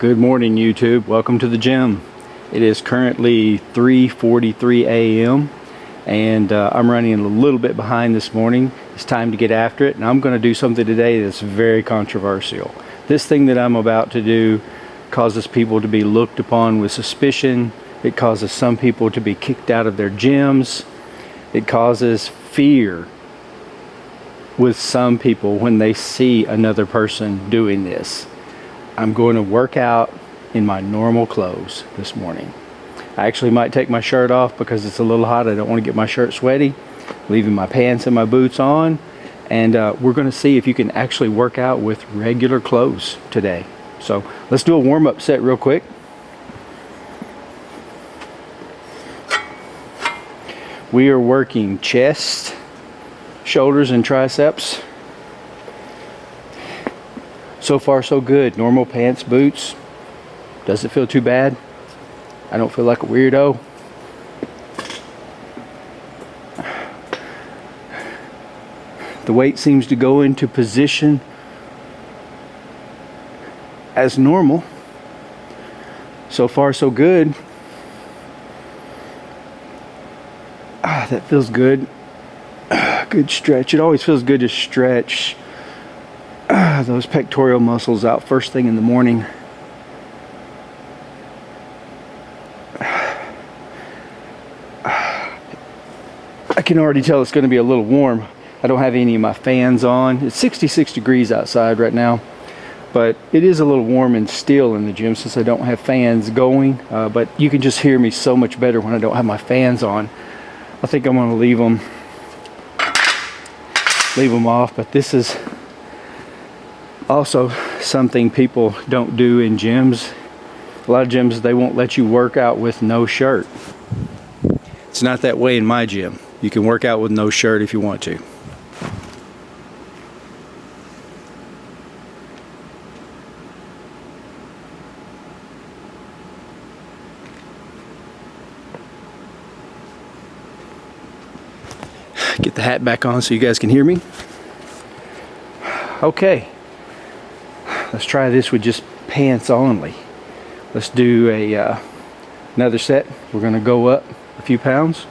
Good morning, YouTube. Welcome to the gym. It is currently 3:43 a.m. and I'm running a little bit behind this morning. It's time to get after it, and I'm going to do something today that's very controversial. This thing that I'm about to do causes people to be looked upon with suspicion. It causes some people to be kicked out of their gyms. It causes fear with some people when they see another person doing this. I'm going to work out in my normal clothes this morning. I actually might take my shirt off because it's a little hot. I don't want to get my shirt sweaty. Leaving my pants and my boots on. And we're going to see if you can actually work out with regular clothes today. So let's do a warm-up set real quick. We are working chest, shoulders, and triceps. So far so good. Normal pants, boots. Doesn't feel too bad. I don't feel like a weirdo. The weight seems to go into position as normal. So far so good. That feels good. Good stretch. It always feels good to stretch those pectoral muscles out first thing in the morning. I can already tell it's going to be a little warm. I don't have any of my fans on. It's 66 degrees outside right now, but it is a little warm and still in the gym since I don't have fans going, but you can just hear me so much better when I don't have my fans on. I think I'm going to leave them off, but this is also something people don't do in gyms. A lot of gyms, they won't let you work out with no shirt. It's not that way in my gym. You can work out with no shirt if you want to. Get the hat back on so you guys can hear me. Okay, let's try this with just pants only. Let's do another set. We're going to go up a few pounds.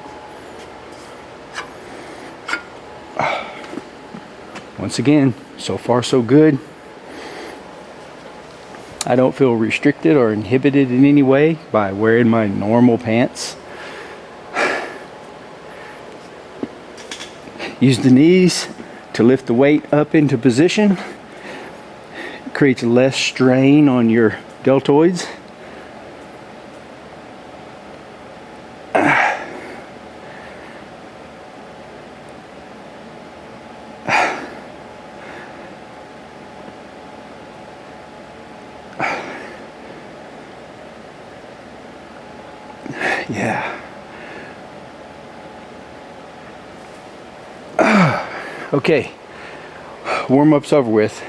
Once again, so far so good. I don't feel restricted or inhibited in any way by wearing my normal pants. Use the knees to lift the weight up into position. It creates less strain on your deltoids. Yeah. Okay, warm-up's over with.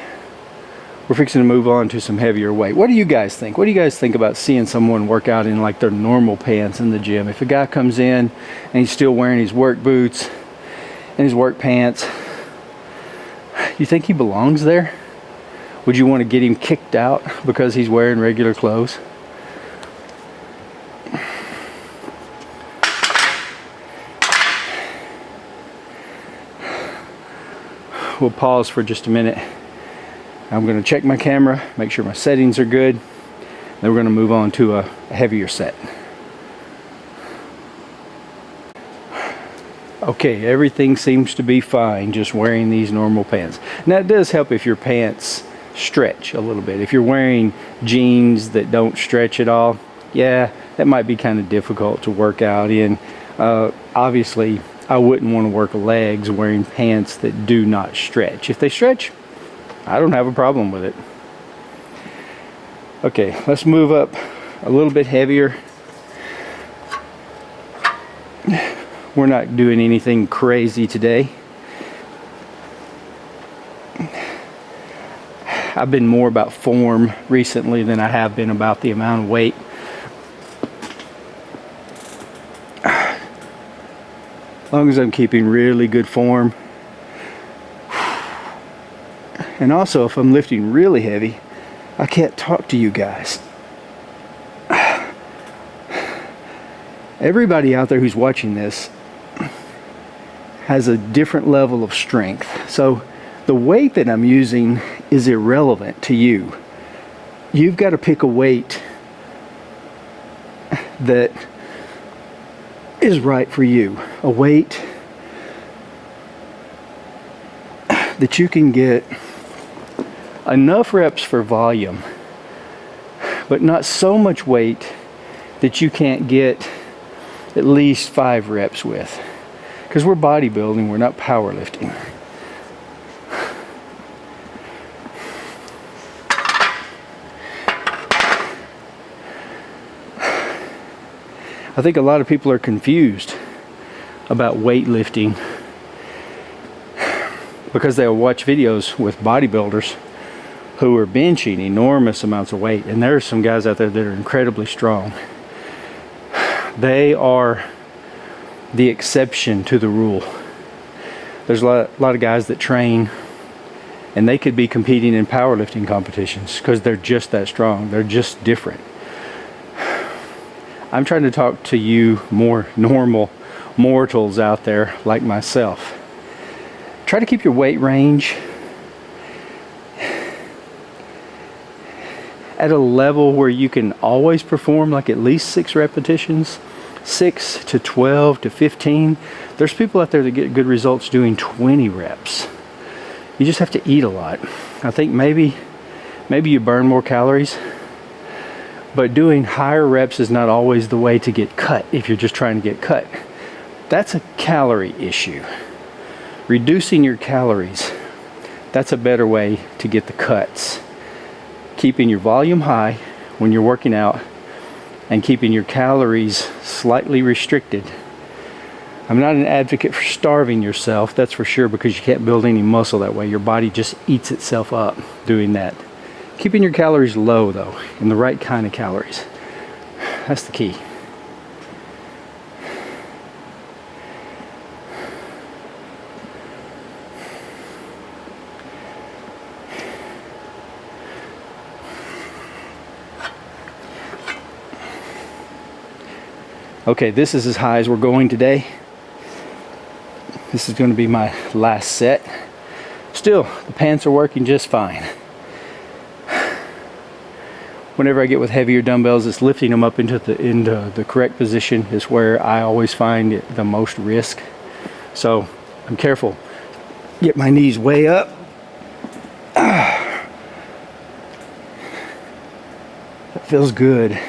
We're fixing to move on to some heavier weight. What do you guys think? What do you guys think about seeing someone work out in like their normal pants in the gym? If a guy comes in and he's still wearing his work boots and his work pants, you think he belongs there? Would you want to get him kicked out because he's wearing regular clothes? We'll pause for just a minute. I'm going to check my camera, make sure my settings are good. Then we're going to move on to a heavier set. Okay, everything seems to be fine just wearing these normal pants. Now it does help if your pants stretch a little bit. If you're wearing jeans that don't stretch at all, yeah, that might be kind of difficult to work out in. Obviously, I wouldn't want to work legs wearing pants that do not stretch. If they stretch, I don't have a problem with it. Okay, let's move up a little bit heavier. We're not doing anything crazy today. I've been more about form recently than I have been about the amount of weight. As long as I'm keeping really good form. And also, if I'm lifting really heavy, I can't talk to you guys. Everybody out there who's watching this has a different level of strength. So the weight that I'm using is irrelevant to you. You've got to pick a weight that is right for you. A weight that you can get enough reps for volume, but not so much weight that you can't get at least 5 reps with. Because we're bodybuilding, we're not powerlifting. I think a lot of people are confused about weightlifting because they'll watch videos with bodybuilders who are benching enormous amounts of weight, and there are some guys out there that are incredibly strong. They are the exception to the rule. There's a lot of guys that train and they could be competing in powerlifting competitions because they're just that strong. They're just different. I'm trying to talk to you more normal mortals out there like myself. Try to keep your weight range at a level where you can always perform like at least 6 repetitions, 6 to 12 to 15. There's people out there that get good results doing 20 reps. You just have to eat a lot. I think maybe you burn more calories, but doing higher reps is not always the way to get cut if you're just trying to get cut. That's a calorie issue. Reducing your calories, that's a better way to get the cuts. Keeping your volume high when you're working out and keeping your calories slightly restricted. I'm not an advocate for starving yourself, that's for sure, because you can't build any muscle that way. Your body just eats itself up doing that. Keeping your calories low though, and the right kind of calories. That's the key. Okay, this is as high as we're going today. This is going to be my last set. Still, the pants are working just fine. Whenever I get with heavier dumbbells, it's lifting them up into the correct position is where I always find it the most risk. So I'm careful. Get my knees way up. That feels good.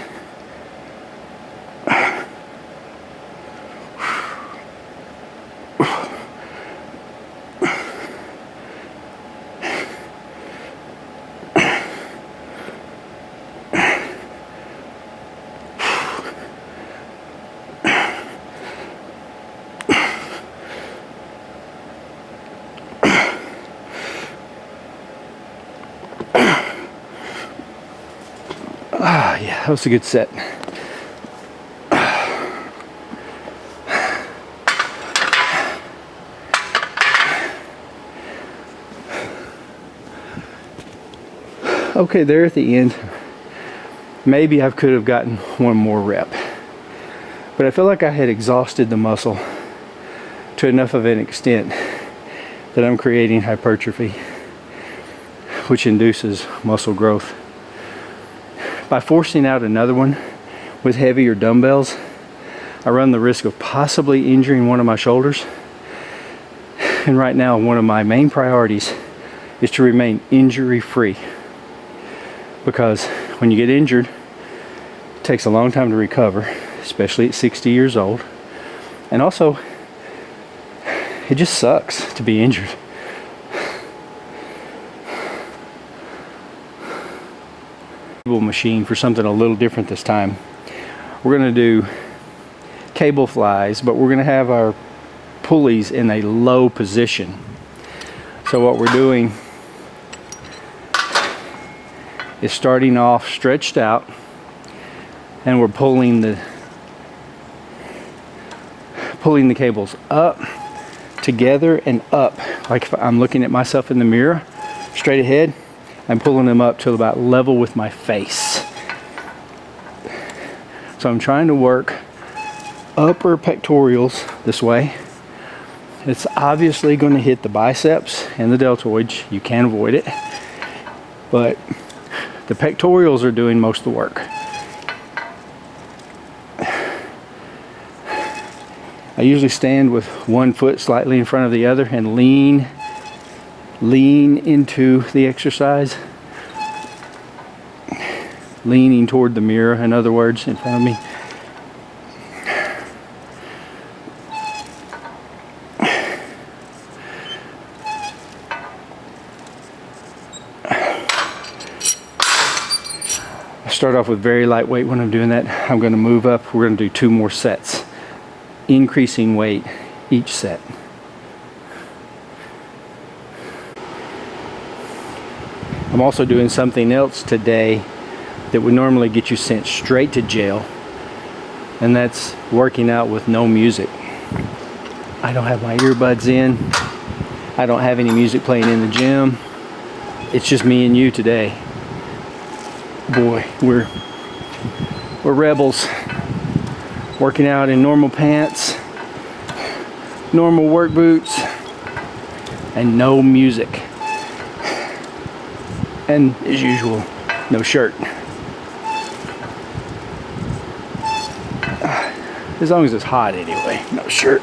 Yeah, that was a good set. Okay, there at the end, maybe I could have gotten one more rep, but I feel like I had exhausted the muscle to enough of an extent that I'm creating hypertrophy, which induces muscle growth. By forcing out another one with heavier dumbbells, I run the risk of possibly injuring one of my shoulders. And right now, one of my main priorities is to remain injury-free. Because when you get injured, it takes a long time to recover, especially at 60 years old. And also, it just sucks to be injured. Machine for something a little different this time. We're going to do cable flies, but we're going to have our pulleys in a low position. So what we're doing is starting off stretched out, and we're pulling the cables up together and up, like if I'm looking at myself in the mirror straight ahead. I'm pulling them up to about level with my face. So I'm trying to work upper pectorals this way. It's obviously going to hit the biceps and the deltoids. You can't avoid it. But the pectorals are doing most of the work. I usually stand with one foot slightly in front of the other and lean into the exercise. Leaning toward the mirror, in other words, in front of me. I start off with very light weight when I'm doing that. I'm going to move up. We're going to do 2 more sets, increasing weight each set. I'm also doing something else today that would normally get you sent straight to jail, and that's working out with no music. I don't have my earbuds in. I don't have any music playing in the gym. It's just me and you today. Boy, we're rebels, working out in normal pants, normal work boots, and no music. And as usual, no shirt. As long as it's hot anyway, no shirt.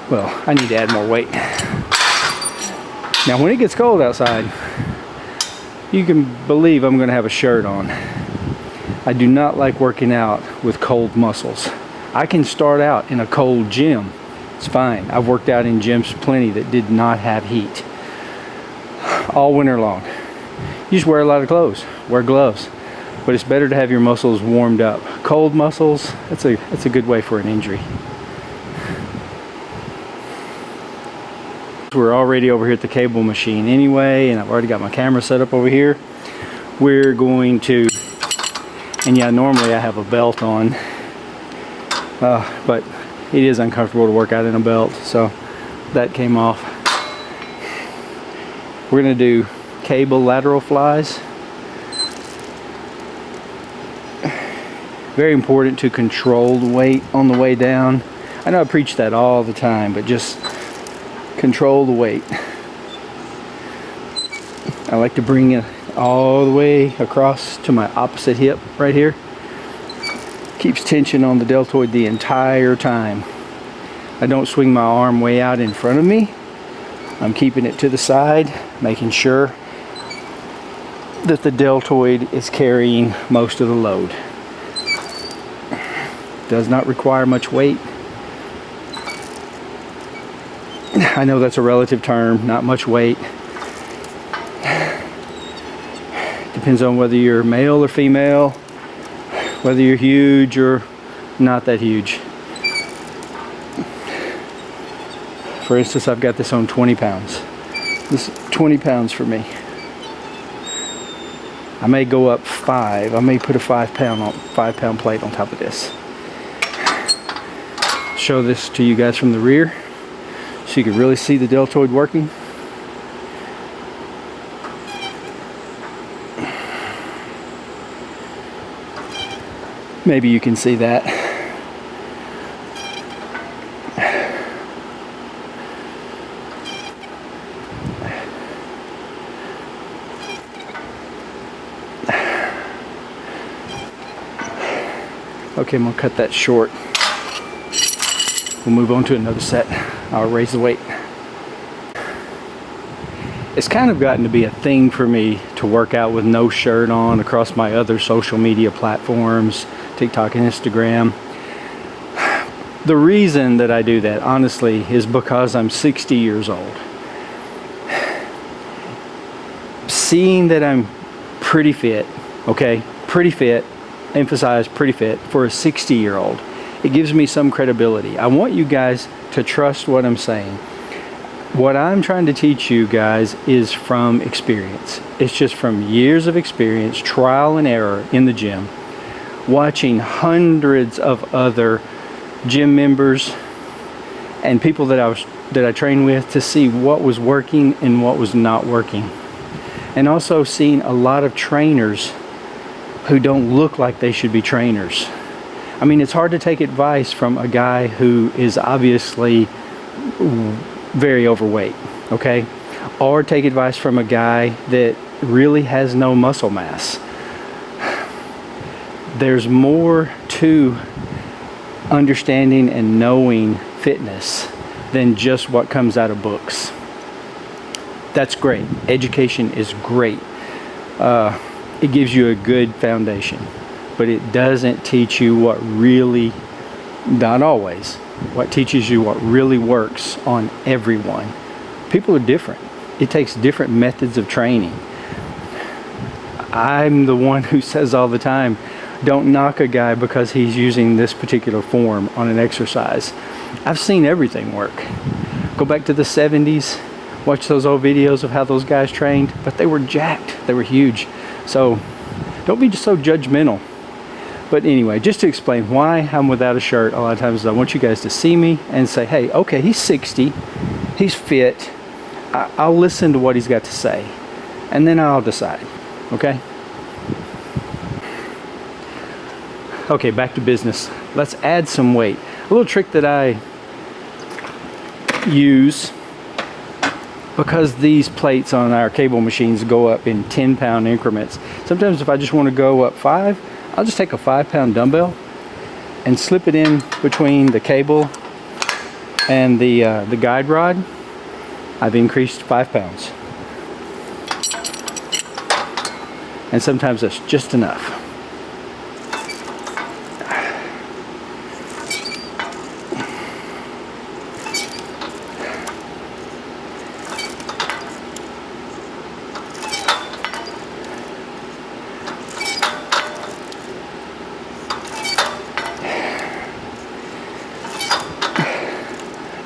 Well, I need to add more weight. Now when it gets cold outside, you can believe I'm going to have a shirt on. I do not like working out with cold muscles. I can start out in a cold gym. It's fine. I've worked out in gyms plenty that did not have heat all winter long. You just wear a lot of clothes, wear gloves, but it's better to have your muscles warmed up. Cold muscles, that's a good way for an injury. We're already over here at the cable machine anyway, and I've already got my camera set up over here. We're going to, and yeah, normally I have a belt on, but it is uncomfortable to work out in a belt, so that came off. We're going to do cable lateral flies. Very important to control the weight on the way down. I know I preach that all the time, but just control the weight. I like to bring it all the way across to my opposite hip right here. Keeps tension on the deltoid the entire time. I don't swing my arm way out in front of me. I'm keeping it to the side, making sure that the deltoid is carrying most of the load. Does not require much weight. I know that's a relative term, not much weight. Depends on whether you're male or female, whether you're huge or not that huge. For instance, I've got this on 20 pounds. This is 20 pounds for me. I may go up 5. I may put a 5 pound plate on top of this. Show this to you guys from the rear so you can really see the deltoid working. Maybe you can see that. Okay, I'm gonna cut that short. We'll move on to another set. I'll raise the weight. It's kind of gotten to be a thing for me to work out with no shirt on across my other social media platforms, TikTok and Instagram. The reason that I do that, honestly, is because I'm 60 years old. Seeing that I'm pretty fit, okay, pretty fit, emphasize pretty fit for a 60-year-old, it gives me some credibility. I want you guys to trust what I'm saying. What I'm trying to teach you guys is from experience. It's just from years of experience, trial and error in the gym, watching hundreds of other gym members and people that I trained with to see what was working and what was not working. And also seeing a lot of trainers who don't look like they should be trainers. I mean, it's hard to take advice from a guy who is obviously very overweight, okay? Or take advice from a guy that really has no muscle mass. There's more to understanding and knowing fitness than just what comes out of books. That's great. Education is great. It gives you a good foundation, but it doesn't teach you what really, not always, what teaches you what really works on everyone. People are different. It takes different methods of training. I'm the one who says all the time, don't knock a guy because he's using this particular form on an exercise. I've seen everything work. Go back to the 70s, watch those old videos of how those guys trained, but they were jacked, they were huge. So don't be so judgmental. But anyway, just to explain why I'm without a shirt, a lot of times I want you guys to see me and say, hey, okay, he's 60, he's fit, I'll listen to what he's got to say, and then I'll decide, okay? Okay, back to business. Let's add some weight. A little trick that I use, because these plates on our cable machines go up in 10-pound increments. Sometimes if I just want to go up 5, I'll just take a 5-pound dumbbell and slip it in between the cable and the guide rod. I've increased 5 pounds. And sometimes that's just enough.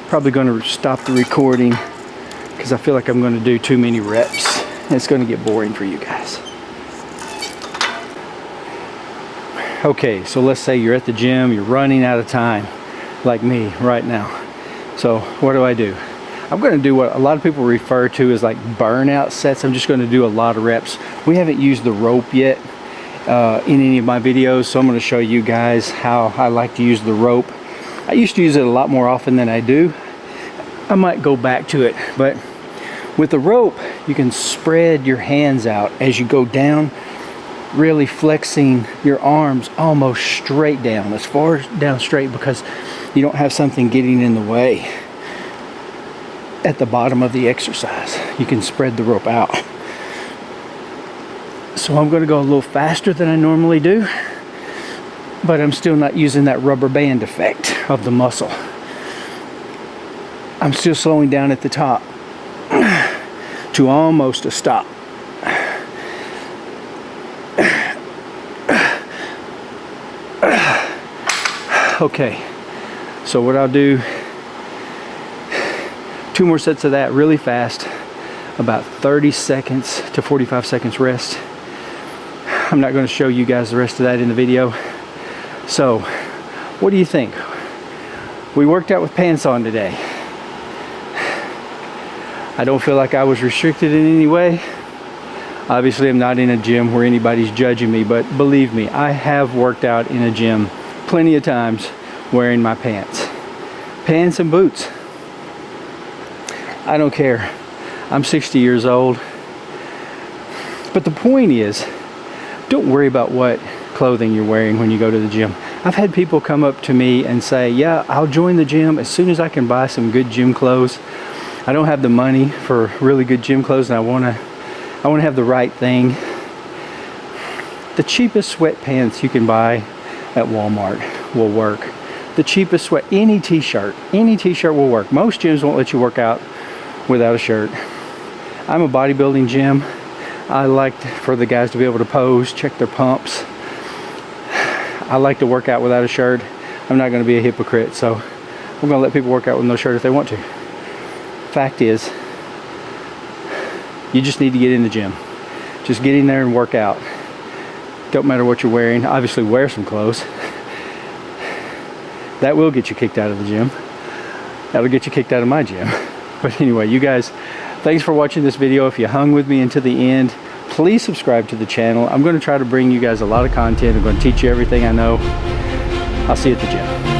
Probably going to stop the recording because I feel like I'm going to do too many reps. It's going to get boring for you guys. Okay, so let's say you're at the gym, you're running out of time, like me right now. So what do? I'm going to do what a lot of people refer to as like burnout sets. I'm just going to do a lot of reps. We haven't used the rope yet in any of my videos, so I'm going to show you guys how I like to use the rope. I used to use it a lot more often than I do. I might go back to it, but with the rope, you can spread your hands out as you go down, really flexing your arms almost straight down, as far down straight, because you don't have something getting in the way at the bottom of the exercise. You can spread the rope out. So I'm going to go a little faster than I normally do, but I'm still not using that rubber band effect of the muscle. I'm still slowing down at the top to almost a stop. Okay, so what I'll do, 2 more sets of that really fast, about 30 seconds to 45 seconds rest. I'm not going to show you guys the rest of that in the video. So, what do you think? We worked out with pants on today. I don't feel like I was restricted in any way. Obviously, I'm not in a gym where anybody's judging me, but believe me, I have worked out in a gym plenty of times wearing my pants. Pants and boots. I don't care. I'm 60 years old. But the point is, don't worry about what clothing you're wearing when you go to the gym. I've had people come up to me and say, yeah, I'll join the gym as soon as I can buy some good gym clothes. I don't have the money for really good gym clothes, and I want to have the right thing. The cheapest sweatpants you can buy at Walmart will work. The cheapest any t-shirt will work. Most gyms won't let you work out without a shirt. I'm a bodybuilding gym. I like for the guys to be able to pose, check their pumps. I like to work out without a shirt. I'm not going to be a hypocrite, so I'm going to let people work out with no shirt if they want to. Fact is, you just need to get in the gym. Just get in there and work out. Don't matter what you're wearing. Obviously, wear some clothes. That will get you kicked out of the gym. That'll get you kicked out of my gym. But anyway, you guys, thanks for watching this video. If you hung with me into the end, please subscribe to the channel. I'm going to try to bring you guys a lot of content. I'm going to teach you everything I know. I'll see you at the gym.